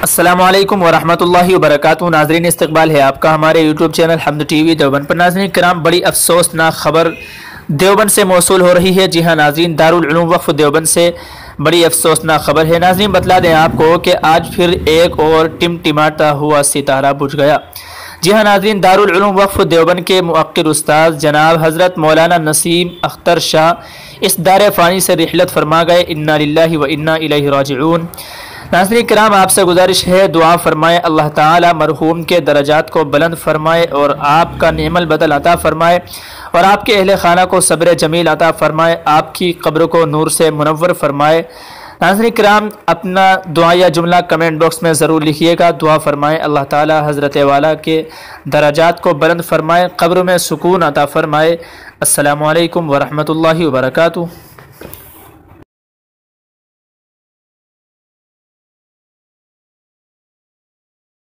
السلام علیکم ورحمۃ اللہ وبرکاتہ۔ ناظرین، استقبال ہے آپ کا ہمارے یوٹیوب چینل حمد ٹی وی دیوبند پر۔ ناظرین کرام، بڑی افسوسناک خبر دیوبند سے موصول ہو رہی ہے۔ جی ہاں ناظرین، دارالعلوم وقف دیوبند سے بڑی افسوسناک خبر ہے۔ ناظرین بتلا دیں آپ کو کہ آج پھر ایک اور ٹمٹماتا ہوا ستارہ بجھ گیا۔ جی ہاں ناظرین، دارالعلوم وقف دیوبند کے مؤقر استاذ جناب حضرت مولانا نسیم اختر شاہ اس دار فانی سے رحلت فرما گئے۔ انا للہ و انا الیہ راجعون۔ ناظرین کرام، آپ سے گزارش ہے دعا فرمائے، اللہ تعالی مرحوم کے درجات کو بلند فرمائے اور آپ کا نعم البدل عطا فرمائے اور آپ کے اہل خانہ کو صبر جمیل عطا فرمائے، آپ کی قبر کو نور سے منور فرمائے۔ ناظرین کرام، اپنا دعا یا جملہ کمنٹ باکس میں ضرور لکھیے گا۔ دعا فرمائے اللہ تعالی حضرت والا کے درجات کو بلند فرمائے، قبر میں سکون عطا فرمائے۔ السلام علیکم ورحمۃ اللہ وبرکاتہ۔